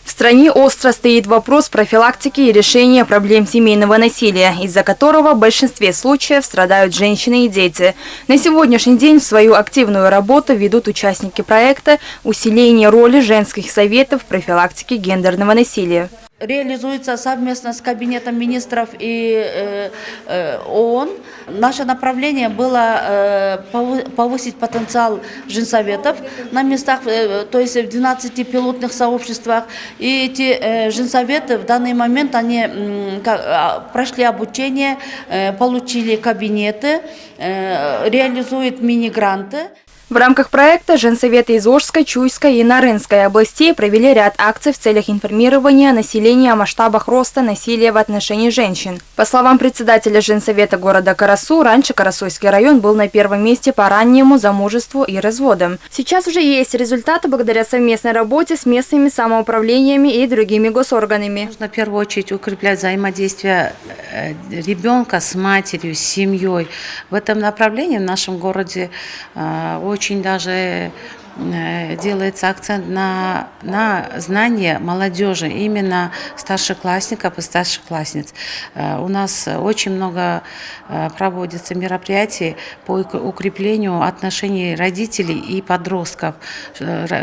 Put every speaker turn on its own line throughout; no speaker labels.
В стране остро стоит вопрос профилактики и решения проблем семейного насилия, из-за которого в большинстве случаев страдают женщины и дети. На сегодняшний день свою активную работу ведут участники проекта «Усиление роли женских советов в профилактике гендерного насилия».
Реализуется совместно с Кабинетом министров и ООН. Наше направление было повысить потенциал женсоветов на местах, то есть в 12 пилотных сообществах. И эти женсоветы в данный момент они прошли обучение, получили кабинеты, реализуют мини-гранты.
В рамках проекта женсоветы из Ожской, Чуйской и Нарынской областей провели ряд акций в целях информирования населения о масштабах роста насилия в отношении женщин. По словам председателя женсовета города Карасу, раньше Карасуйский район был на первом месте по раннему замужеству и разводам. Сейчас уже есть результаты благодаря совместной работе с местными самоуправлениями и другими госорганами.
Нужно в первую очередь укреплять взаимодействие ребенка с матерью, с семьей. В этом направлении в нашем городе очень даже делается акцент на знание молодежи, именно старшеклассников и старшеклассниц. У нас очень много проводится мероприятий по укреплению отношений родителей и подростков,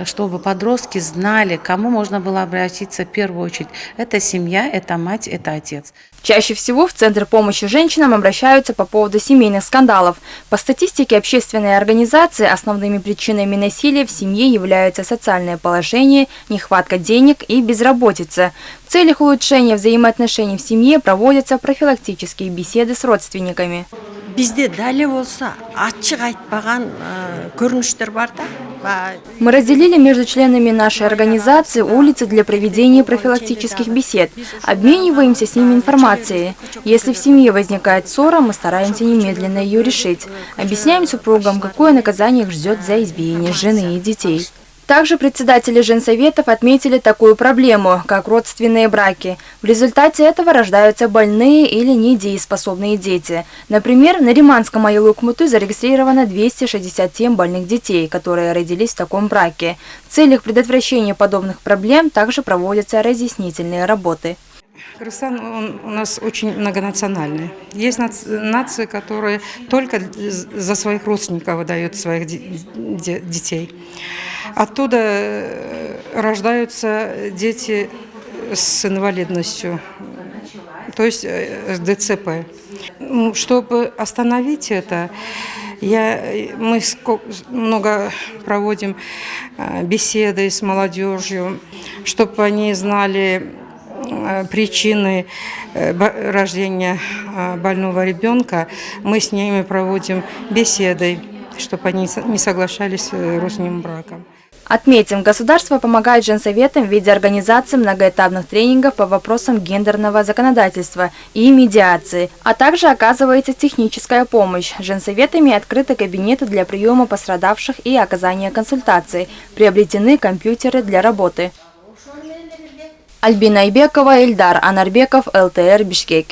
чтобы подростки знали, к кому можно было обратиться в первую очередь. Это семья, это мать, это отец.
Чаще всего в Центр помощи женщинам обращаются по поводу семейных скандалов. По статистике общественной организации, основными причинами насилия в семье являются социальное положение, нехватка денег и безработица. В целях улучшения взаимоотношений в семье проводятся профилактические беседы с родственниками. Мы разделили между членами нашей организации улицы для проведения профилактических бесед. Обмениваемся с ними информацией. Если в семье возникает ссора, мы стараемся немедленно ее решить. Объясняем супругам, какое наказание их ждет за избиение жены и детей. Также председатели женсоветов отметили такую проблему, как родственные браки. В результате этого рождаются больные или недееспособные дети. Например, на Риманском Айлук-Муты зарегистрировано 267 больных детей, которые родились в таком браке. В целях предотвращения подобных проблем также проводятся разъяснительные работы.
Кыргызстан у нас очень многонациональный. Есть нации, которые только за своих родственников выдают своих детей. Оттуда рождаются дети с инвалидностью, то есть с ДЦП. Чтобы остановить это, мы много проводим беседы с молодежью, чтобы они знали причины рождения больного ребенка. Мы с ними проводим беседы, чтобы они не соглашались с родственным браком.
Отметим, государство помогает женсоветам в виде организации многоэтапных тренингов по вопросам гендерного законодательства и медиации, а также оказывается техническая помощь. Женсоветами открыты кабинеты для приема пострадавших и оказания консультаций. Приобретены компьютеры для работы. Альбина Айбекова, Эльдар Анарбеков, ЛТР, Бишкек.